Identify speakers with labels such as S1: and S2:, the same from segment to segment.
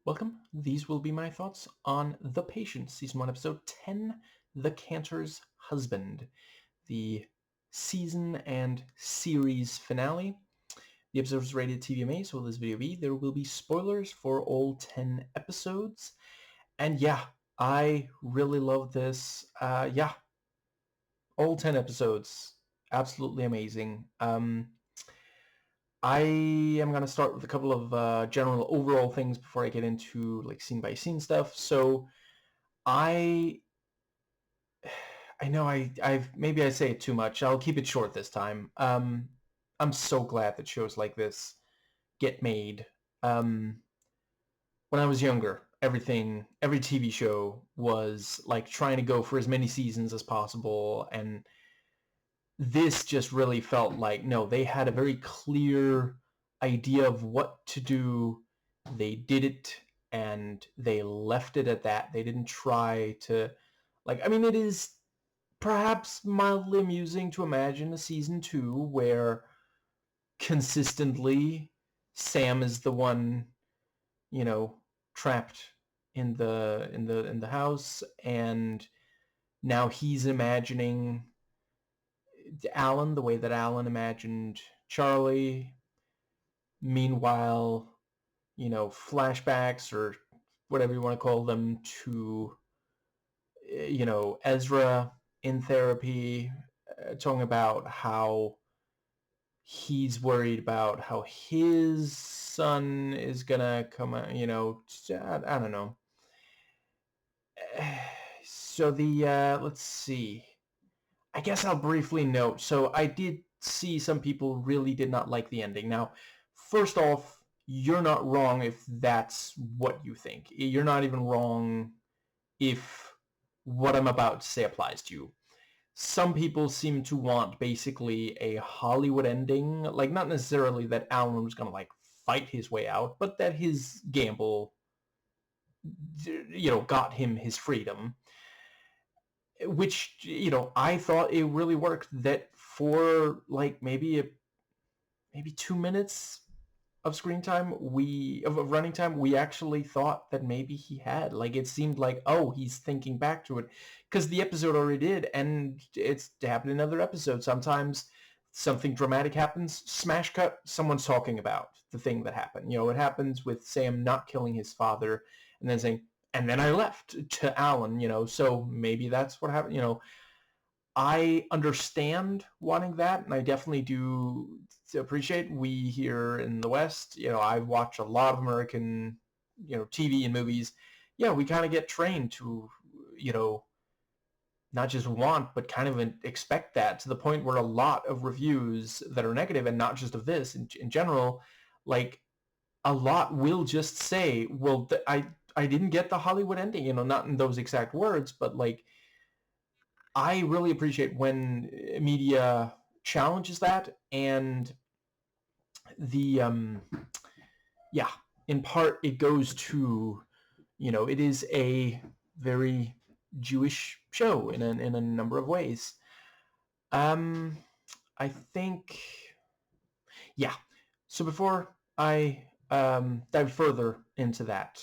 S1: Welcome. These will be my thoughts on The Patient, Season 1, Episode 10, The Cantor's Husband, the season and series finale. The episode is rated TVMA, so will this video be? There will be spoilers for all 10 episodes. And yeah, I really love this. All 10 episodes. Absolutely amazing. I am going to start with a couple of general overall things before I get into like scene by scene stuff. So I I know I've maybe I say it too much. I'll keep it short this time. I'm so glad that shows like this get made. Um, when I was younger, every TV show was like trying to go for as many seasons as possible, and this just really felt like, no, they had a very clear idea of what to do. They did it, and they left it at that. They didn't try to, like, I mean, it is perhaps mildly amusing to imagine a season 2 where consistently Sam is the one, trapped in the house, and now he's imagining Alan the way that Alan imagined Charlie. Meanwhile, flashbacks or whatever you want to call them to, Ezra in therapy, talking about how he's worried about how his son is gonna come out, I don't know. So let's see. I guess I'll briefly note. So I did see some people really did not like the ending. Now, first off, you're not wrong if that's what you think. You're not even wrong if what I'm about to say applies to you. Some people seem to want basically a Hollywood ending, like not necessarily that Alan was gonna like fight his way out, but that his gamble, got him his freedom. Which, I thought it really worked. That for like maybe 2 minutes of screen time, of running time, we actually thought that maybe he had, like, it seemed like, oh, he's thinking back to it, because the episode already did, and it's happened in other episodes. Sometimes something dramatic happens, smash cut, someone's talking about the thing that happened. It happens with Sam not killing his father and then saying, and then I left, to Alan, so maybe that's what happened. I understand wanting that, and I definitely do appreciate. We here in the West, I've watched a lot of American, TV and movies. Yeah, we kind of get trained to, not just want, but kind of expect that, to the point where a lot of reviews that are negative, and not just of this, in general, like, a lot will just say, well, I didn't get the Hollywood ending, not in those exact words, but like, I really appreciate when media challenges that, and the yeah, in part it goes to, it is a very Jewish show in a number of ways. Um, I think, yeah. So before I dive further into that,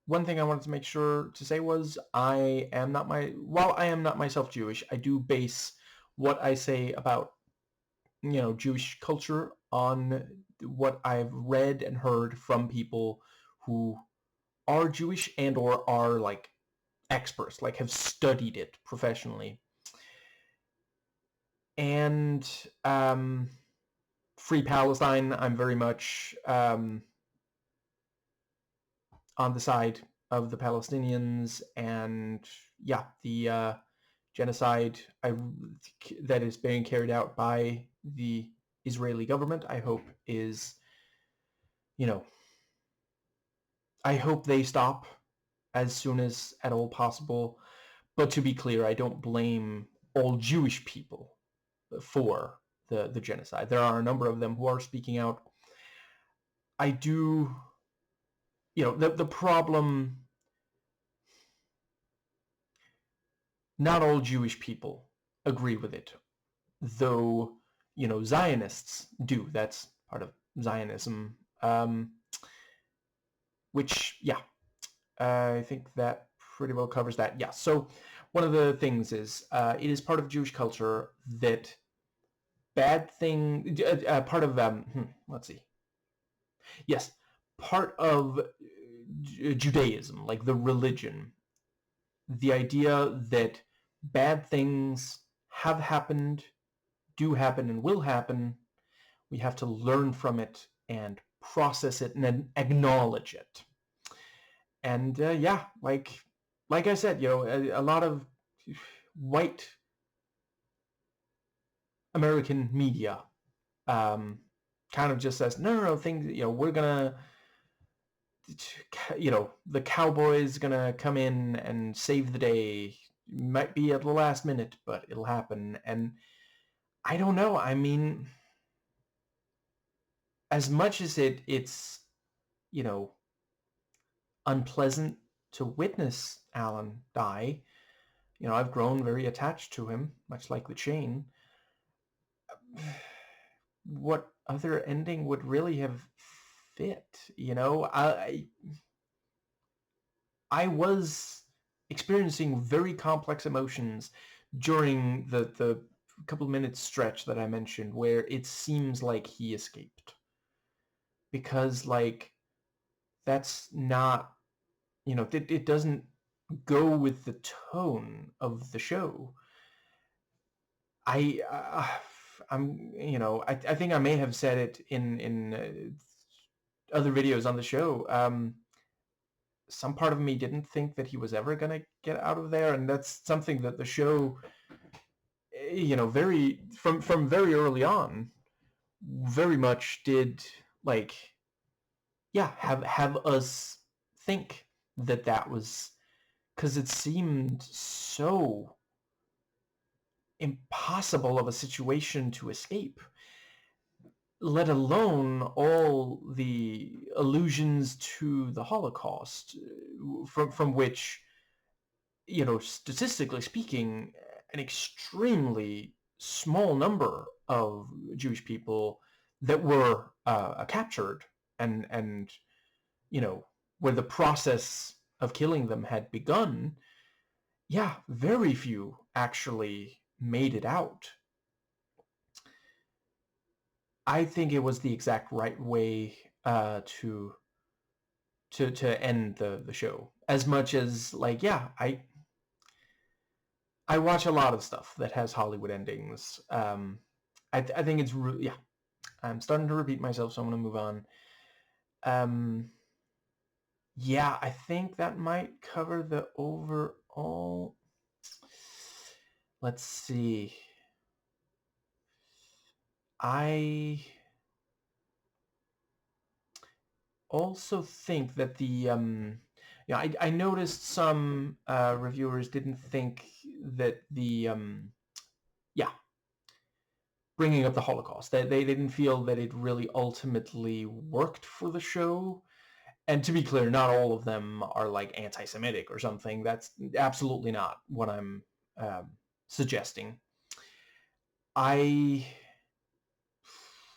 S1: one thing I wanted to make sure to say was, while I am not myself Jewish, I do base what I say about, Jewish culture on what I've read and heard from people who are Jewish and or are like experts, like have studied it professionally. And Free Palestine, I'm very much on the side of the Palestinians, and yeah, the genocide that is being carried out by the Israeli government, I hope is, you know, I hope they stop as soon as at all possible. But to be clear, I don't blame all Jewish people for the genocide. There are a number of them who are speaking out. I do, the problem, not all Jewish people agree with it, though, Zionists do. That's part of Zionism. which, yeah, I think that pretty well covers that. Yeah, so one of the things is it is part of Jewish culture that part of, let's see. Yes, part of Judaism, like the religion, the idea that bad things have happened, do happen, and will happen. We have to learn from it and process it and then acknowledge it. And yeah, like I said, a lot of white American media kind of just says, no, things, we're gonna, the cowboy's gonna come in and save the day. Might be at the last minute, but it'll happen. And I don't know. I mean, as much as it's, unpleasant to witness Alan die, I've grown very attached to him, much like the chain. What other ending would really have fit? I was experiencing very complex emotions during the couple minutes stretch that I mentioned where it seems like he escaped. Because, like, that's not, it doesn't go with the tone of the show. I think I may have said it in other videos on the show. Some part of me didn't think that he was ever gonna get out of there, and that's something that the show, very from very early on, very much did, like, yeah, have us think that was, because it seemed so impossible of a situation to escape, let alone all the allusions to the Holocaust, from which, statistically speaking, an extremely small number of Jewish people that were captured and where the process of killing them had begun. Yeah, very few actually made it out. I think it was the exact right way to end the show. As much as, like, yeah, I watch a lot of stuff that has Hollywood endings. I think it's yeah. I'm starting to repeat myself, so I'm gonna move on. Yeah, I think that might cover the overall. Let's see. I also think that I noticed some reviewers didn't think that bringing up the Holocaust, that they didn't feel that it really ultimately worked for the show. And to be clear, not all of them are like anti-Semitic or something. That's absolutely not what I'm suggesting. I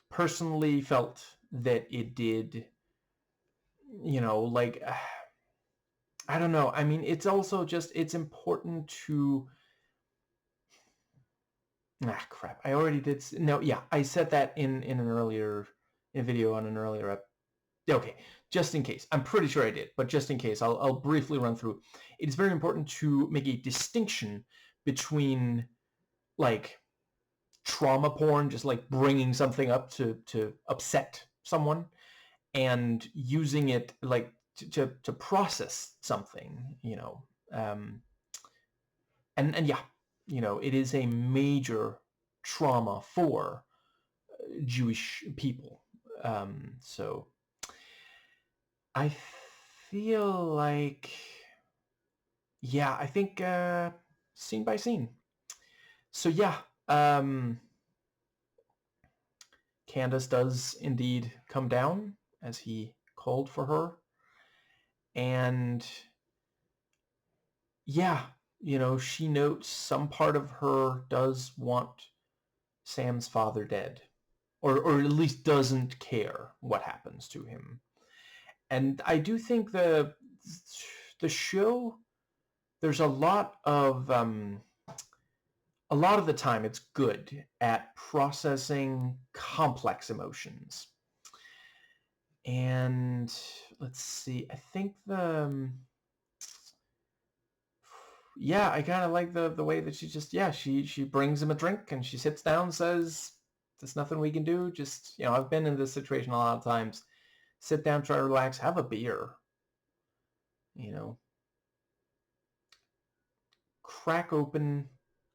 S1: personally felt that it did, like, I don't know. I mean, it's also just, it's important to, crap. I already did. No, yeah, I said that in an earlier video on an earlier okay, just in case. I'm pretty sure I did, but just in case, I'll briefly run through. It's very important to make a distinction between, like, trauma porn, just like bringing something up to upset someone, and using it, like, to process something, and yeah, it is a major trauma for Jewish people. So I feel like, yeah, I think scene by scene. So yeah, Candace does indeed come down as he called for her. And yeah, she notes some part of her does want Sam's father dead, or at least doesn't care what happens to him. And I do think the show, there's a lot of the time it's good at processing complex emotions. And let's see, I think yeah, I kind of like the way that she just, yeah, she brings him a drink and she sits down, says, there's nothing we can do. Just, I've been in this situation a lot of times. Sit down, try to relax, have a beer, you know, crack open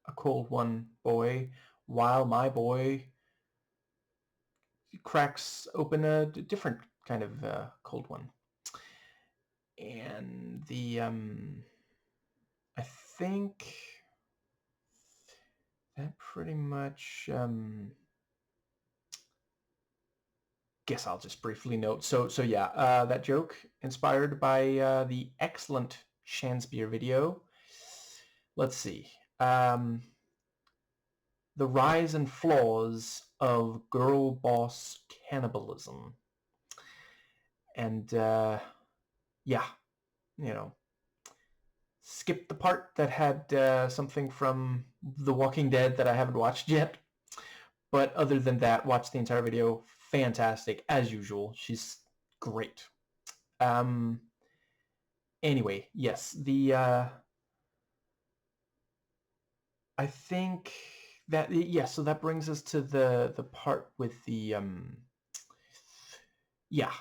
S1: a cold one, boy, while my boy cracks open a different kind of cold one. And I think that pretty much, guess I'll just briefly note. So yeah, that joke inspired by the excellent Shanspeare video. Let's see. The rise and flaws of girl boss cannibalism. And yeah, skip the part that had something from The Walking Dead that I haven't watched yet. But other than that, watch the entire video. Fantastic, as usual. She's great. Anyway, yes, I think that, yeah, so that brings us to the part with the yeah.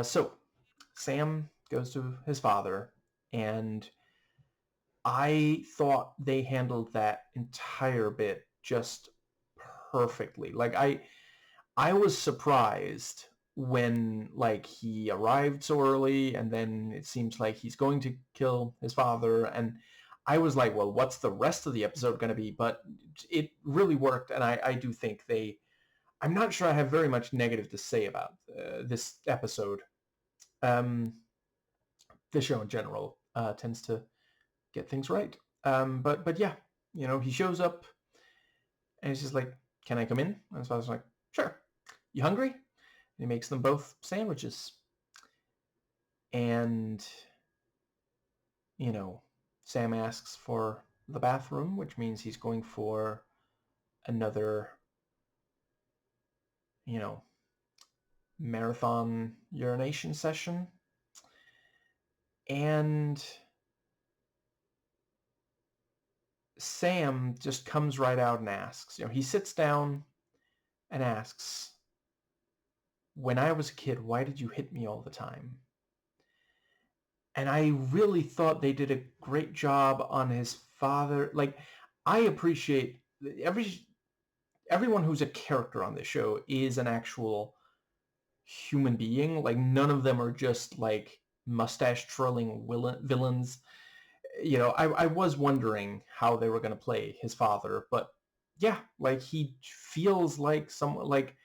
S1: So Sam goes to his father, and I thought they handled that entire bit just perfectly. Like I was surprised when like he arrived so early, and then it seems like he's going to kill his father, and I was like, well, what's the rest of the episode going to be? But it really worked, and I do think I'm not sure I have very much negative to say about this episode. The show in general tends to get things right. But yeah, he shows up and he's just like, "Can I come in?" And his father's like, "Sure. You hungry?" And he makes them both sandwiches. And Sam asks for the bathroom, which means he's going for another marathon urination session. And Sam just comes right out and asks, he sits down and asks, "When I was a kid, why did you hit me all the time?" And I really thought they did a great job on his father. Like, I appreciate everyone who's a character on this show is an actual human being. Like, none of them are just like mustache twirling villains. I was wondering how they were going to play his father, but yeah, like he feels like someone, like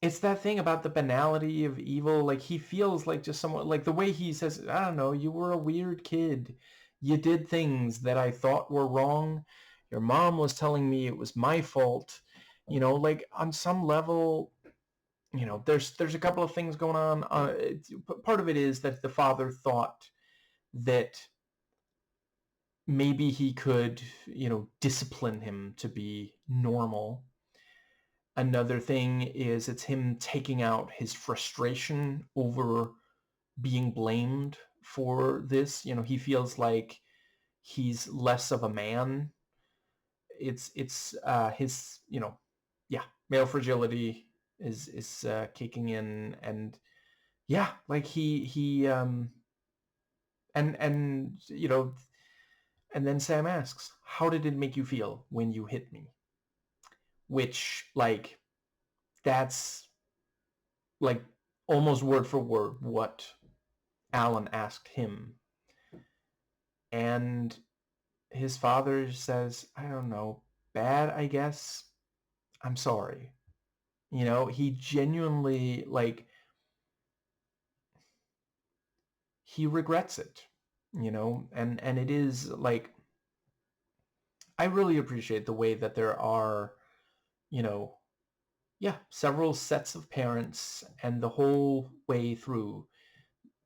S1: it's that thing about the banality of evil. Like he feels like just someone, like the way he says, I don't know, you were a weird kid. You did things that I thought were wrong. Your mom was telling me it was my fault. Like on some level, there's a couple of things going on. Part of it is that the father thought that maybe he could, discipline him to be normal. Another thing is it's him taking out his frustration over being blamed for this. He feels like he's less of a man. It's his, yeah, male fragility is kicking in, and yeah, like he and and then Sam asks, "How did it make you feel when you hit me?" Which, like, that's like almost word for word what Alan asked him. And his father says, I don't know, bad, I guess. I'm sorry. He genuinely, like, he regrets it, and it is like, I really appreciate the way that there are, you know, yeah, several sets of parents, and the whole way through,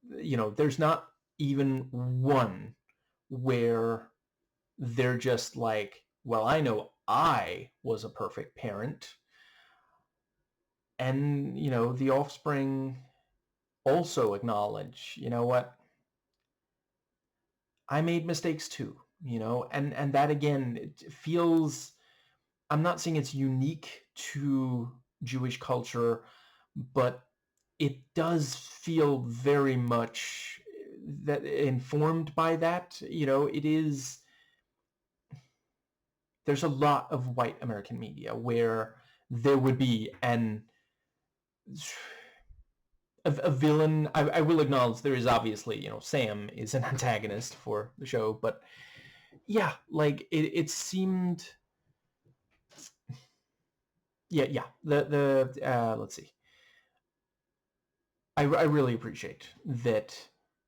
S1: there's not even one where they're just like, well, I know I was a perfect parent. And, the offspring also acknowledge, you know what, I made mistakes too, and that again, it feels, I'm not saying it's unique to Jewish culture, but it does feel very much that informed by that. It is, there's a lot of white American media where there would be a villain. I will acknowledge there is obviously, Sam is an antagonist for the show, but yeah, like it seemed, yeah. The let's see. I really appreciate that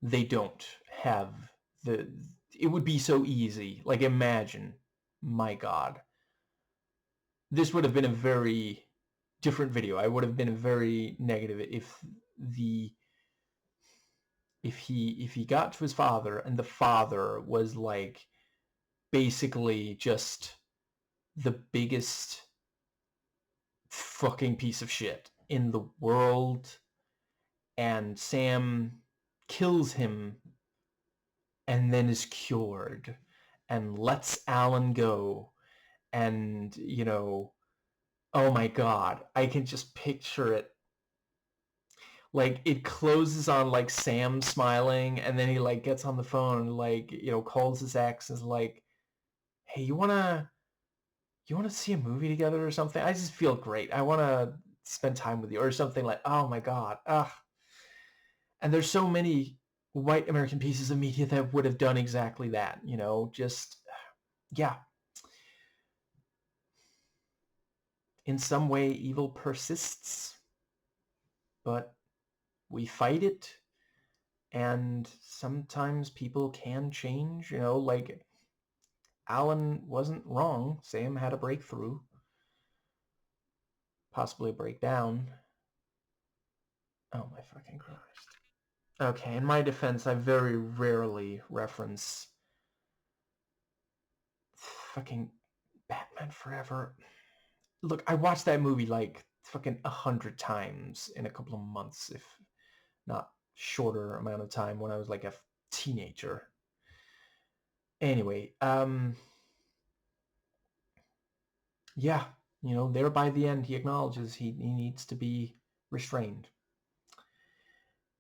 S1: they don't have the. It would be so easy. Like, imagine, my God, this would have been a very different video. I would have been very negative the if he got to his father and the father was like basically just the biggest fucking piece of shit in the world, and Sam kills him and then is cured and lets Alan go. And, oh my God, I can just picture it. Like, it closes on like Sam smiling, and then he like gets on the phone and like, calls his ex and is like, hey, you wanna see a movie together or something? I just feel great. I wanna spend time with you or something. Like, oh my God. Ugh. And there's so many white American pieces of media that would have done exactly that, just, yeah. In some way, evil persists, but we fight it, and sometimes people can change, like Alan wasn't wrong. Sam had a breakthrough, possibly a breakdown. Oh my fucking Christ. Okay, in my defense, I very rarely reference fucking Batman Forever. Look, I watched that movie like fucking 100 times in a couple of months, if not shorter amount of time, when I was like a teenager. Anyway, yeah, there by the end, he acknowledges he needs to be restrained.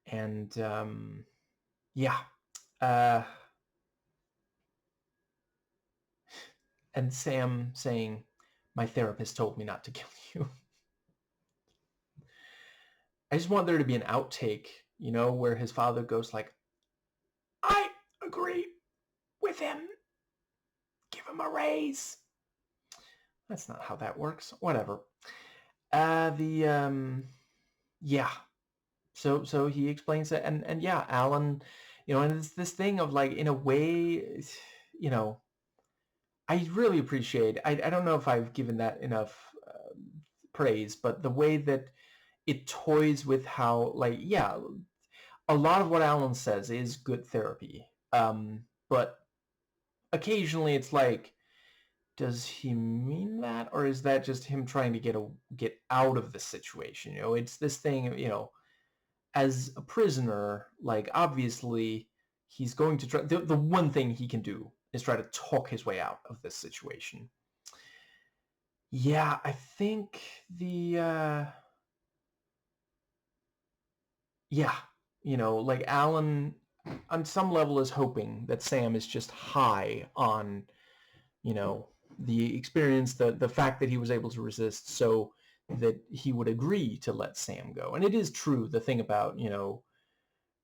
S1: And, yeah. Uh, and Sam saying, my therapist told me not to kill you. I just want there to be an outtake, where his father goes like, I agree with him. Give him a raise. That's not how that works. Whatever. Yeah. So he explains it, and yeah, Alan, and it's this thing of like, in a way, I really appreciate. I don't know if I've given that enough praise, but the way that it toys with how, like, yeah, a lot of what Alan says is good therapy, but occasionally it's like, does he mean that, or is that just him trying to get out of the situation? It's this thing, as a prisoner, like, obviously he's going to try, the one thing he can do is try to talk his way out of this situation. Yeah, I think yeah, like Alan on some level is hoping that Sam is just high on, the experience, the fact that he was able to resist, so that he would agree to let Sam go. And it is true, the thing about,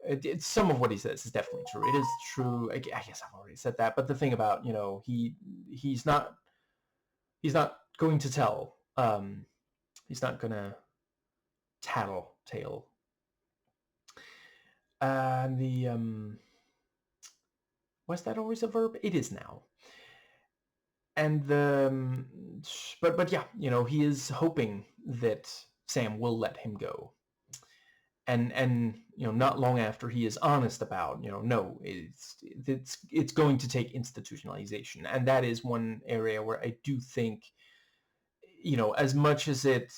S1: it's some of what he says is definitely true. It is true. I guess I've already said that, but the thing about, he's not going to tell. He's not gonna tattletale. The was that always a verb? It is now. And the but yeah, he is hoping that Sam will let him go. And not long after, he is honest about, no, it's going to take institutionalization. And that is one area where I do think, as much as it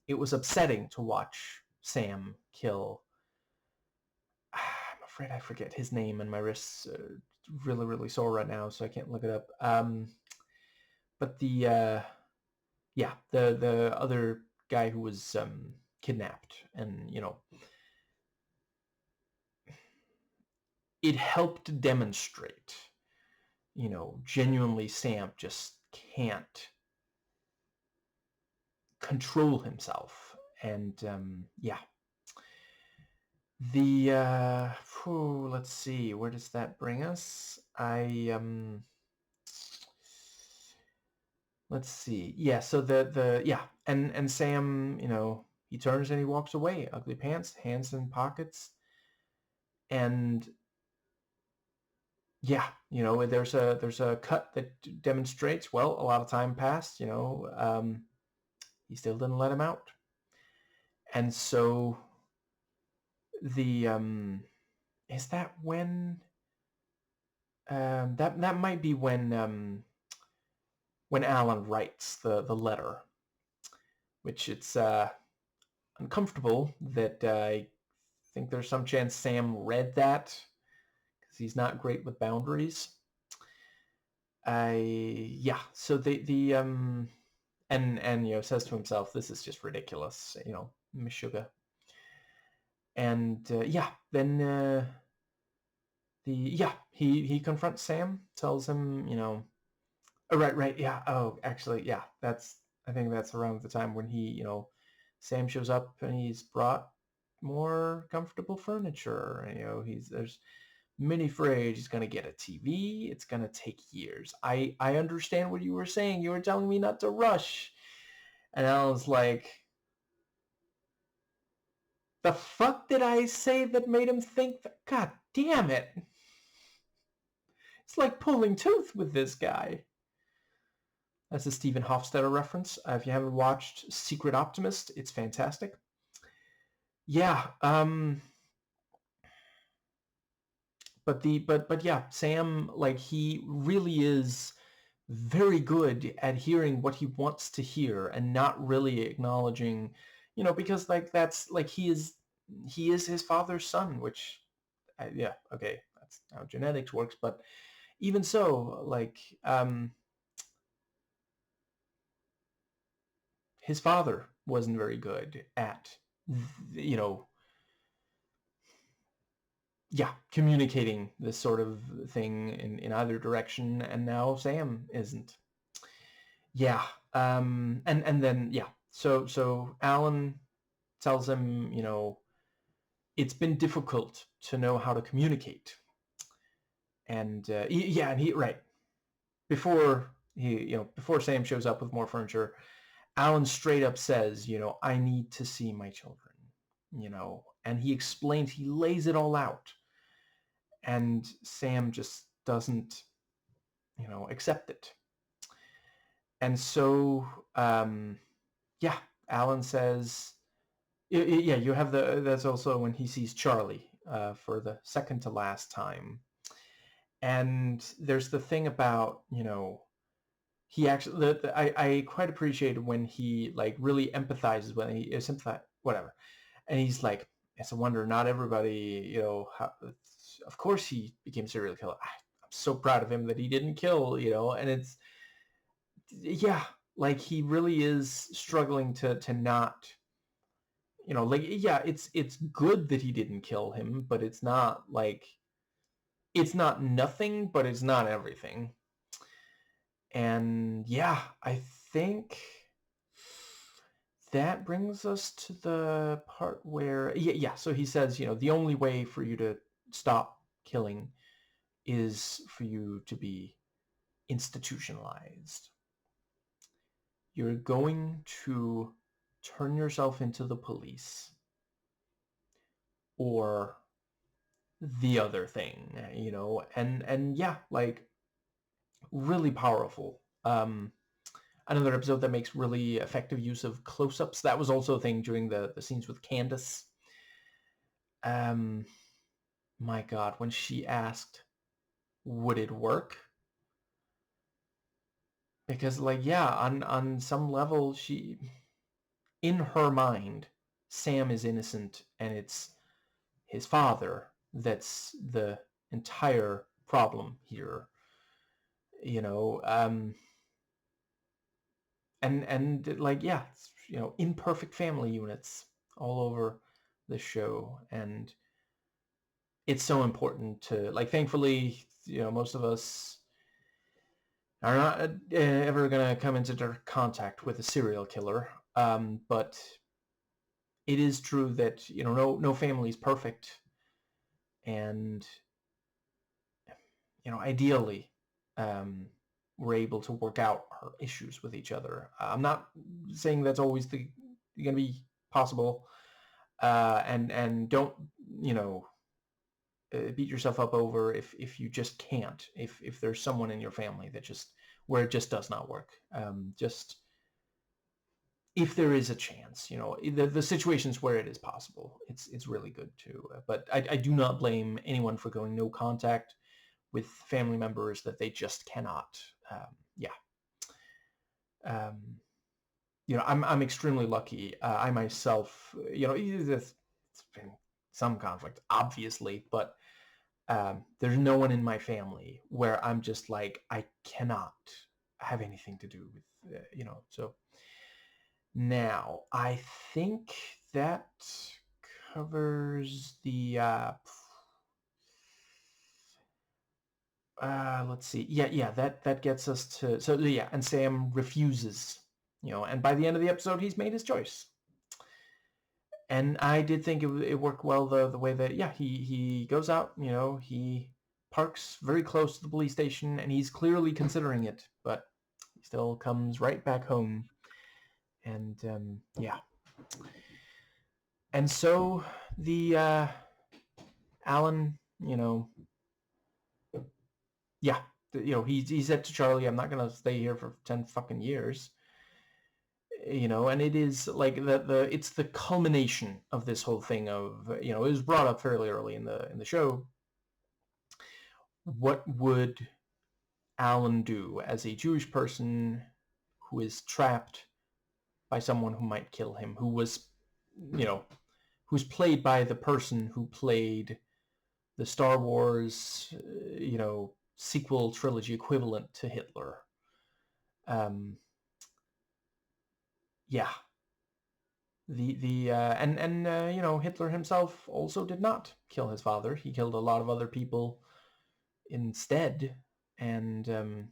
S1: was upsetting to watch Sam kill, I'm afraid I forget his name, and my wrists are really, really sore right now, so I can't look it up. But the other guy who was kidnapped, and it helped demonstrate, genuinely Sam just can't control himself. And let's see, where does that bring us? Let's see. Yeah, so and Sam, he turns and he walks away, ugly pants, hands in pockets. And yeah, there's a cut that demonstrates, well, a lot of time passed, he still didn't let him out. And so is that when that might be when Alan writes the letter, which it's uncomfortable that I think there's some chance Sam read that, because he's not great with boundaries. So the and says to himself, this is just ridiculous, Meshuggah. And then he confronts Sam, tells him, oh, right, yeah, oh, actually, yeah, I think that's around the time when he, Sam shows up and he's brought more comfortable furniture, and there's mini fridge, he's gonna get a TV, it's gonna take years. I understand what you were saying, you were telling me not to rush. And Alan's like, the fuck did I say that made him think that? God damn it. It's like pulling tooth with this guy. That's a Stephen Hofstadter reference. If you haven't watched Secret Optimist, it's fantastic. Yeah, but yeah, Sam, like, he really is very good at hearing what he wants to hear and not really acknowledging, because like that's like he is his father's son, which yeah, okay, that's how genetics works, but even so, like his father wasn't very good at communicating this sort of thing in either direction, and now Sam isn't. Yeah, and then so Alan tells him, it's been difficult to know how to communicate, and and he right before before Sam shows up with more furniture, Alan straight up says, I need to see my children, and he explains, he lays it all out, and Sam just doesn't, accept it. And so, Alan says, you have that's also when he sees Charlie for the second to last time. And there's the thing about, he actually, I quite appreciated when he like really empathizes, when he is whatever. And he's like, it's a wonder not everybody, of course he became a serial killer. I'm so proud of him that he didn't kill, and it's, yeah, like he really is struggling to not, like, yeah, it's good that he didn't kill him, but it's not like, it's not nothing, but it's not everything. And yeah, I think that brings us to the part where, so he says, the only way for you to stop killing is for you to be institutionalized. You're going to turn yourself into the police or the other thing, and yeah, like, really powerful. another episode that makes really effective use of close-ups. That was also a thing during the scenes with Candace. My God, when she asked, would it work? Because, like, yeah, on some level, she, in her mind, Sam is innocent, and it's his father that's the entire problem here. You know, and like, yeah, imperfect family units all over the show, and it's so important to, like, thankfully, most of us are not ever gonna come into direct contact with a serial killer, but it is true that no family is perfect, and ideally, we're able to work out our issues with each other. I'm not saying that's always going to be possible, and don't beat yourself up over if you just can't. If there's someone in your family that just where it just does not work. Just if there is a chance, the situations where it is possible, it's really good too. But I do not blame anyone for going no contact with family members that they just cannot. Yeah. I'm extremely lucky. I myself, there's been some conflict, obviously, but there's no one in my family where I'm just like, I cannot have anything to do with, so now I think that covers the, let's see. Yeah, that gets us to, so yeah, and Sam refuses, and by the end of the episode, he's made his choice. And I did think it worked well the way that, yeah, he goes out, he parks very close to the police station, and he's clearly considering it, but he still comes right back home. And yeah. And so the Alan, yeah, he said to Charlie, I'm not gonna stay here for 10 fucking years. And it is like it's the culmination of this whole thing of, it was brought up fairly early in the show. What would Alan do as a Jewish person who is trapped by someone who might kill him, who's played by the person who played the Star Wars, sequel trilogy equivalent to Hitler. Yeah. Hitler himself also did not kill his father. He killed a lot of other people instead. And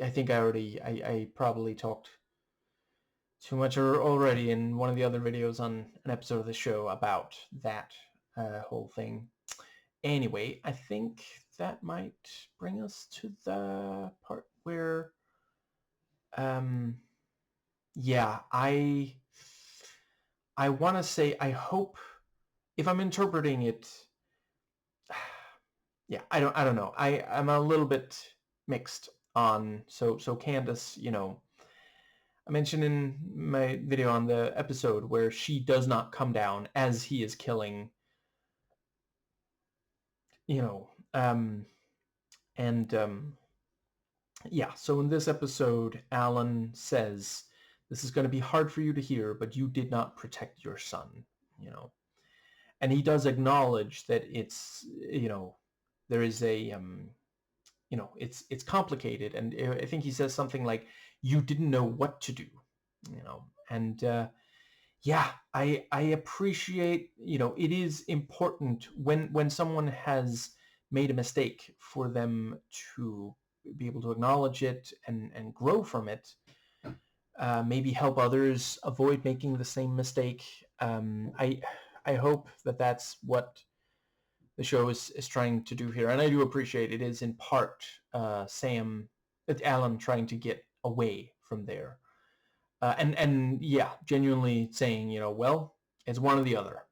S1: I think I probably talked too much already in one of the other videos on an episode of the show about that whole thing. Anyway, I think that might bring us to the part where, yeah, I want to say, I hope, if I'm interpreting it, yeah, I don't know. I'm a little bit mixed on, so Candace, I mentioned in my video on the episode where she does not come down as he is killing, yeah, so in this episode, Alan says, this is going to be hard for you to hear, but you did not protect your son, and he does acknowledge that it's, there is a, it's complicated, and I think he says something like, you didn't know what to do, and yeah, I appreciate, it is important when someone has made a mistake for them to be able to acknowledge it and grow from it, maybe help others avoid making the same mistake. I hope that that's what the show is trying to do here, and I do appreciate it is in part Alan trying to get away from there, and yeah, genuinely saying, well, it's one or the other,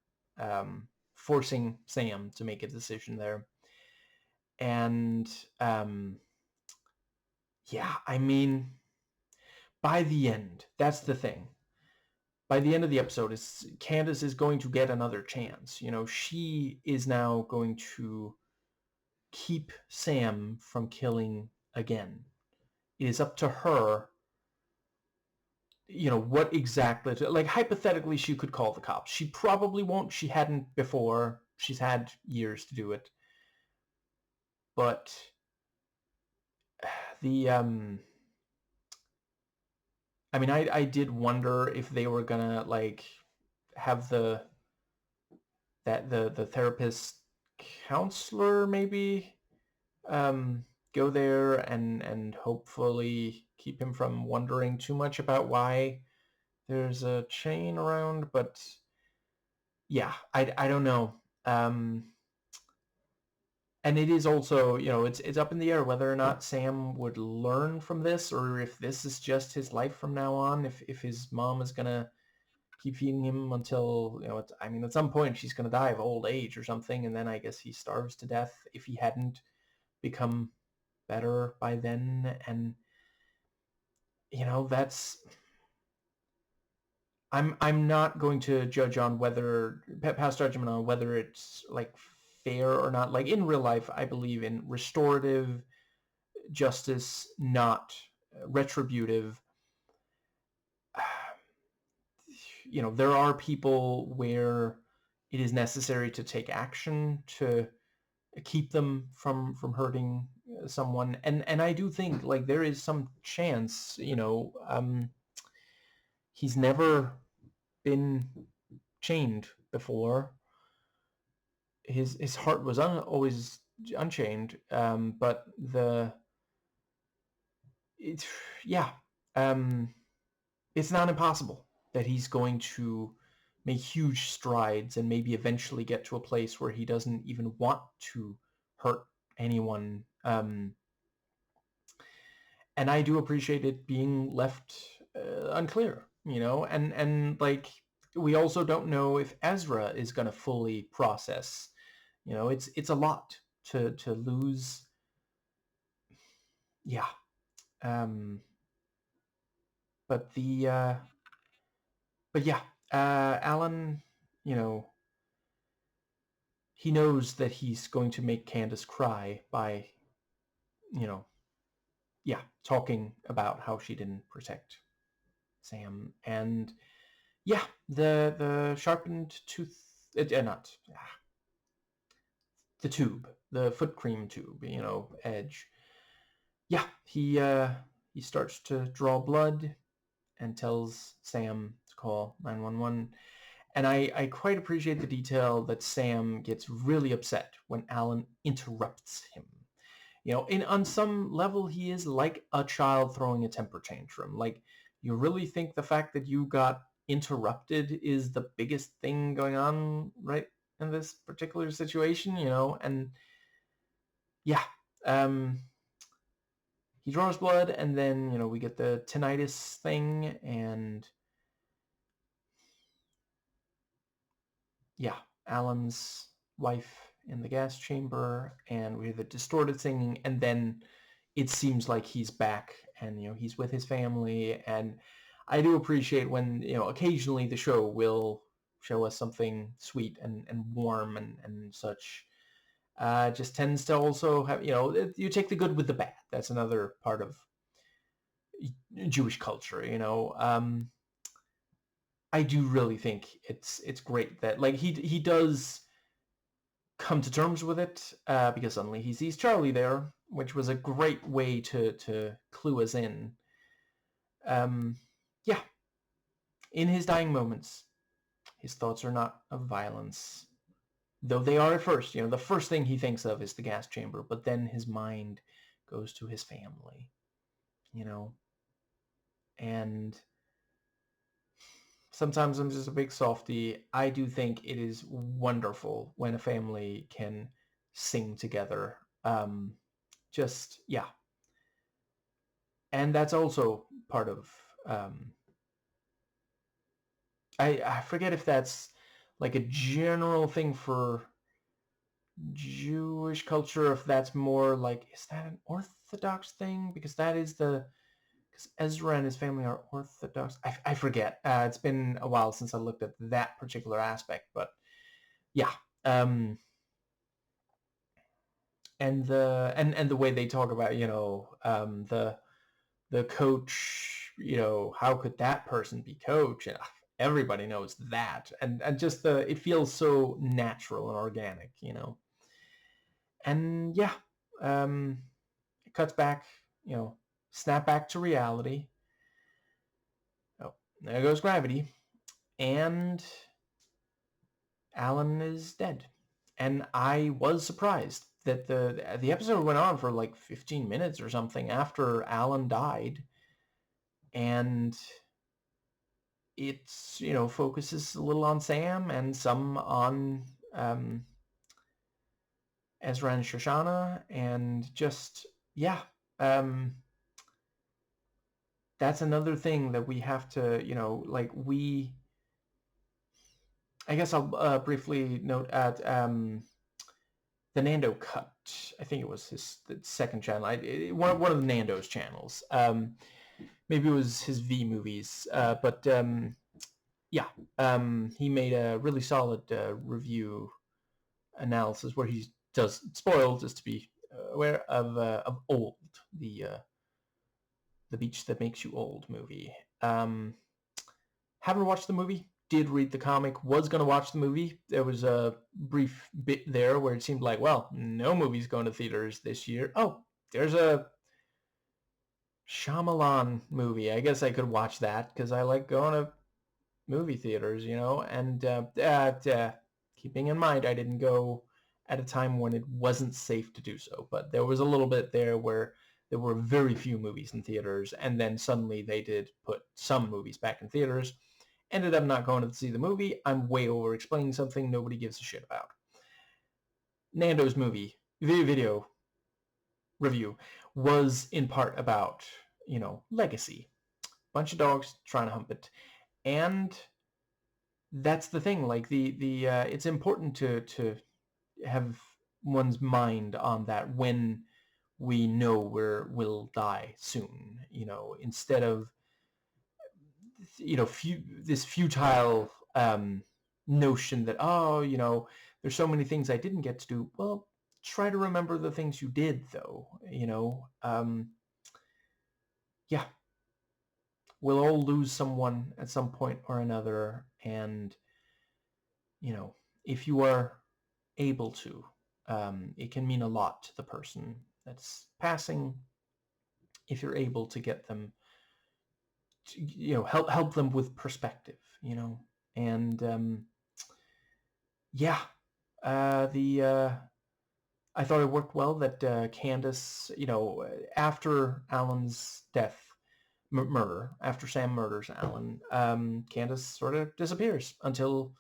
S1: forcing Sam to make a decision there, and yeah, I mean, by the end, that's the thing. By the end of the episode, Candace is going to get another chance. She is now going to keep Sam from killing again. It is up to her, what exactly, like hypothetically, she could call the cops. She probably won't. She hadn't before. She's had years to do it. But the, I did wonder if they were gonna like have the therapist counselor maybe go there and hopefully keep him from wondering too much about why there's a chain around. But yeah, I don't know. And it is also, it's up in the air whether or not Sam would learn from this, or if this is just his life from now on, if his mom is gonna keep feeding him until, at some point she's gonna die of old age or something, and then I guess he starves to death if he hadn't become better by then. And that's, I'm not going to judge on whether pass judgment on whether it's like fair or not. Like in real life, I believe in restorative justice, not retributive. There are people where it is necessary to take action to keep them from hurting someone, and I do think like there is some chance. He's never been chained before. His heart was always unchained, but it's yeah, it's not impossible that he's going to make huge strides and maybe eventually get to a place where he doesn't even want to hurt anyone. And I do appreciate it being left unclear, and like we also don't know if Ezra is going to fully process. It's a lot to lose. Yeah. Um, but yeah, Alan, you know, he knows that he's going to make Candace cry by, you know, yeah, talking about how she didn't protect Sam. And yeah, the sharpened tooth, not the tube, the foot cream tube, edge. Yeah, he starts to draw blood and tells Sam to call 911. And I quite appreciate the detail that Sam gets really upset when Alan interrupts him. On some level, he is like a child throwing a temper tantrum. Like, you really think the fact that you got interrupted is the biggest thing going on right in this particular situation, And yeah, he draws blood, and then, we get the tinnitus thing, and yeah, Alan's wife in the gas chamber, and we hear the distorted singing, and then it seems like he's back, and he's with his family. And I do appreciate when occasionally the show will show us something sweet and warm and such. Just tends to also have, you take the good with the bad. That's another part of Jewish culture. I do really think it's great that like he does come to terms with it, because suddenly he sees Charlie there, which was a great way to clue us in. Yeah, in his dying moments, his thoughts are not of violence, though they are at first. The first thing he thinks of is the gas chamber, but then his mind goes to his family, and sometimes I'm just a big softy. I do think it is wonderful when a family can sing together. Just, yeah. And that's also part of, I forget if that's like a general thing for Jewish culture, if that's more like, is that an Orthodox thing? Because because Ezra and his family are Orthodox. I forget. It's been a while since I looked at that particular aspect, but yeah. And the way they talk about, the coach, how could that person be coach? And everybody knows that. And just it feels so natural and organic, And yeah, it cuts back, snap back to reality. Oh, there goes gravity. And Alan is dead. And I was surprised that the episode went on for like 15 minutes or something after Alan died. And it's, focuses a little on Sam and some on Ezra and Shoshana. And just, yeah. That's another thing that we have to, I guess I'll briefly note at the Nando Cut. I think it was the second channel. One of the Nando's channels. Maybe it was his V movies. But yeah, he made a really solid review analysis where he does spoil, just to be aware of Old, the Beach That Makes You Old movie. Haven't watched the movie. Did read the comic. Was going to watch the movie. There was a brief bit there where it seemed like, well, no movie's going to theaters this year. Oh, there's a Shyamalan movie. I guess I could watch that because I like going to movie theaters, And keeping in mind, I didn't go at a time when it wasn't safe to do so. But there was a little bit there where there were very few movies in theaters, and then suddenly they did put some movies back in theaters. Ended up not going to see the movie. I'm way over explaining something nobody gives a shit about. Nando's movie video review was in part about, legacy. Bunch of dogs trying to hump it. And that's the thing. Like the it's important to have one's mind on that when we know we'll die soon, instead of this futile notion that, there's so many things I didn't get to do. Well, try to remember the things you did, though. Yeah, we'll all lose someone at some point or another, and if you are able to, it can mean a lot to the person that's passing if you're able to get them to, help them with perspective, and yeah, I thought it worked well that Candace, after Alan's death, murder, after Sam murders Alan, Candace sort of disappears until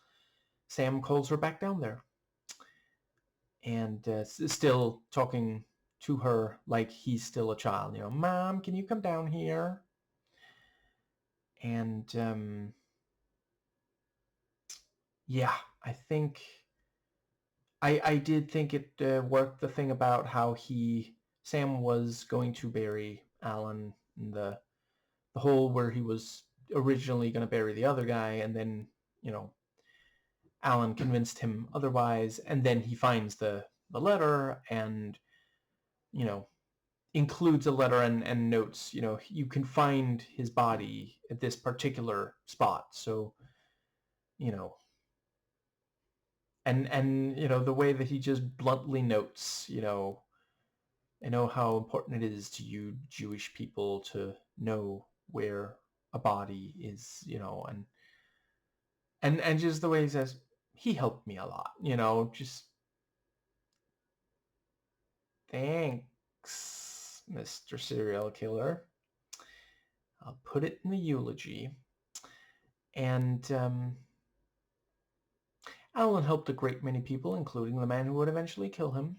S1: Sam calls her back down there, and still talking to her like he's still a child. Mom, can you come down here? And yeah, I think I did think it worked, the thing about how Sam was going to bury Alan in the hole where he was originally going to bury the other guy, and then, Alan convinced him otherwise, and then he finds the letter and, includes a letter and notes, you can find his body at this particular spot. So, you know, and the way that he just bluntly notes, I know how important it is to you Jewish people to know where a body is, and just the way he says, he helped me a lot, just thanks, Mr. Serial Killer. I'll put it in the eulogy. And Alan helped a great many people, including the man who would eventually kill him.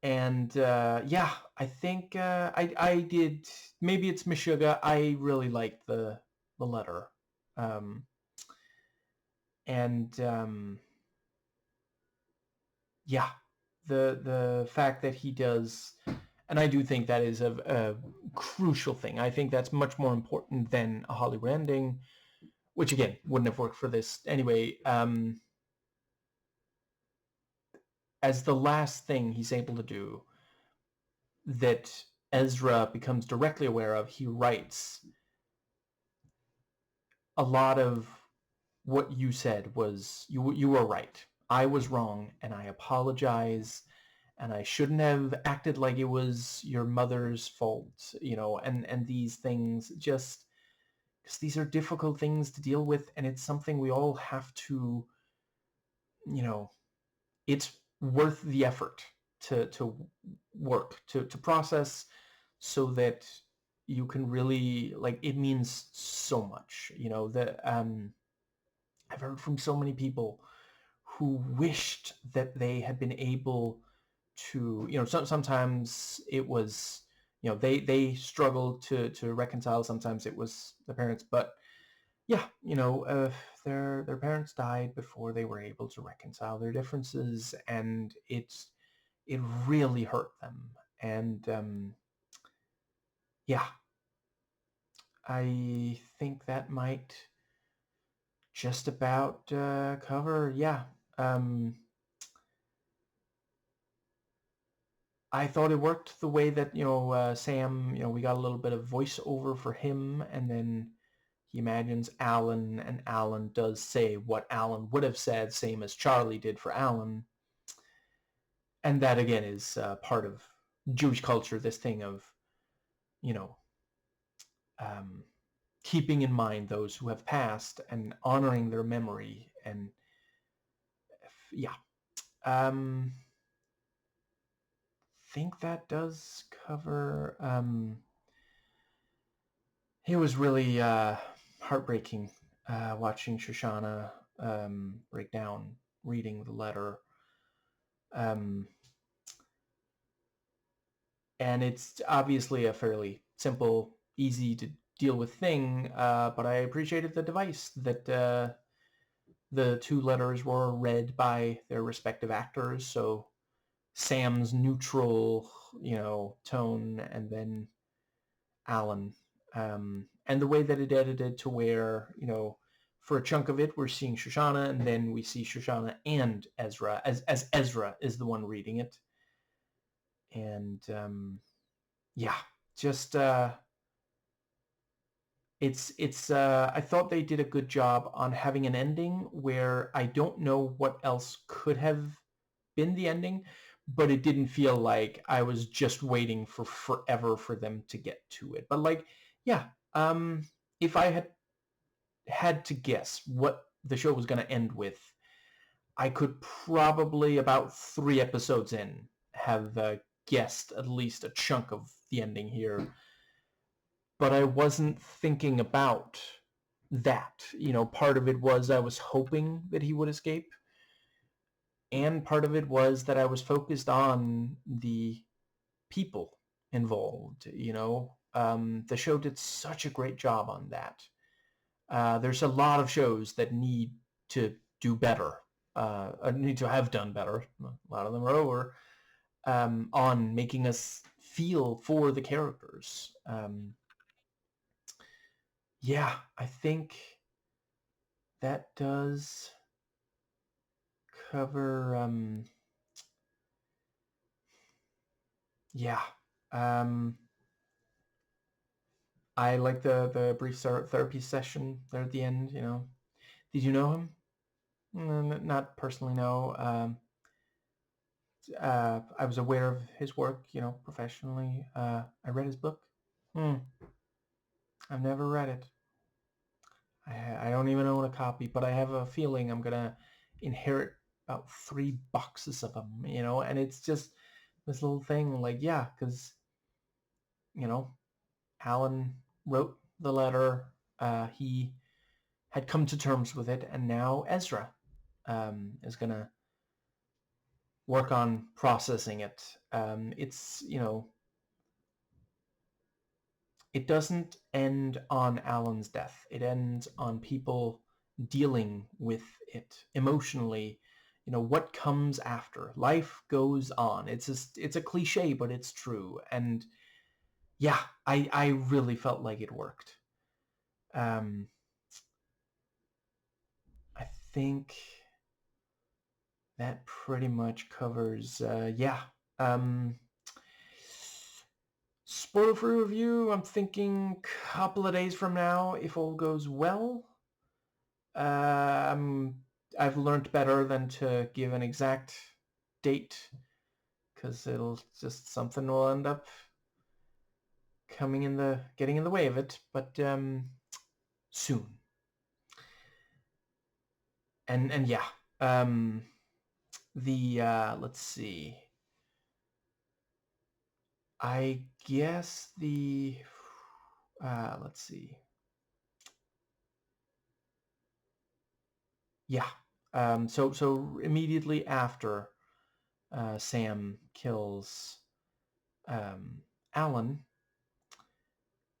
S1: And yeah, I think I did. Maybe it's Meshuggah. I really liked the letter, and yeah, the fact that he does And I do think that is a crucial thing. I think that's much more important than a Hollywood ending, which again wouldn't have worked for this anyway. As the last thing he's able to do that Ezra becomes directly aware of, he writes a lot of what you said was you were right. I was wrong, and I apologize, and I shouldn't have acted like it was your mother's fault, and these things, just because these are difficult things to deal with, and it's something we all have to, it's worth the effort to work, to process, so that you can really, like, it means so much, that I've heard from so many people who wished that they had been able to, sometimes it was, they struggled to reconcile. Sometimes it was the parents, but yeah, their parents died before they were able to reconcile their differences, and it really hurt them. And yeah, I think that might just about cover. Yeah. Um, I thought it worked the way that, Sam, we got a little bit of voiceover for him, and then he imagines Alan, and Alan does say what Alan would have said, same as Charlie did for Alan. And that, again, is part of Jewish culture, this thing of, you know, um, keeping in mind those who have passed and honoring their memory. And yeah, think that does cover. It was really heartbreaking watching Shoshana break down, reading the letter. Um, and it's obviously a fairly simple, easy to deal with thing, but I appreciated the device that the two letters were read by their respective actors. So Sam's neutral, tone, and then Alan. And the way that it edited to where, for a chunk of it, we're seeing Shoshana, and then we see Shoshana and Ezra, as Ezra is the one reading it. And yeah, just it's I thought they did a good job on having an ending where I don't know what else could have been the ending, but it didn't feel like I was just waiting for forever for them to get to it. But like, yeah, if I had to guess what the show was going to end with, I could probably, about 3 episodes in, have guessed at least a chunk of the ending here. But I wasn't thinking about that. Part of it was I was hoping that he would escape, and part of it was that I was focused on the people involved. The show did such a great job on that. There's a lot of shows that need to do better, need to have done better. A lot of them are over, on making us feel for the characters. Yeah, I think that does cover. Yeah. Um, I like the brief therapy session there at the end. Did you know him? Not personally, no. I was aware of his work, professionally. I read his book. I've never read it. I don't even own a copy, but I have a feeling I'm gonna inherit about 3 boxes of them, and it's just this little thing, like, yeah, because, Alan wrote the letter, he had come to terms with it, and now Ezra is gonna work on processing it. It's, it doesn't end on Alan's death. It ends on people dealing with it emotionally, what comes after. Life goes on. It's a cliche, but it's true. And yeah, I really felt like it worked. Um, I think that pretty much covers, yeah. Um, Spoiler-free review, I'm thinking couple of days from now, if all goes well. Um, I've learned better than to give an exact date, because it'll just, something will end up getting in the way of it, but soon. And yeah, let's see. I guess let's see. Yeah. So immediately after Sam kills Alan,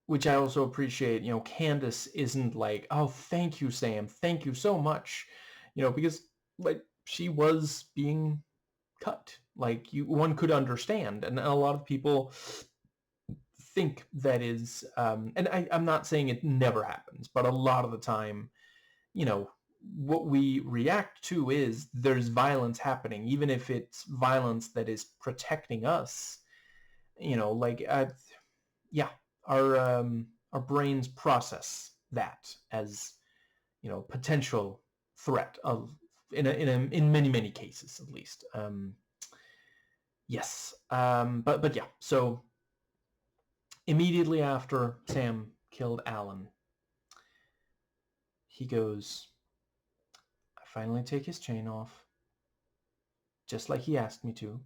S1: which I also appreciate, Candace isn't like, oh, thank you, Sam, thank you so much, because like she was being cut. Like one could understand, and a lot of people think that is, and I'm not saying it never happens, but a lot of the time, what we react to is there's violence happening, even if it's violence that is protecting us. Like yeah, our brains process that as potential threat of in many cases at least. Yes, but yeah. So immediately after Sam killed Alan, he goes, I finally take his chain off, just like he asked me to.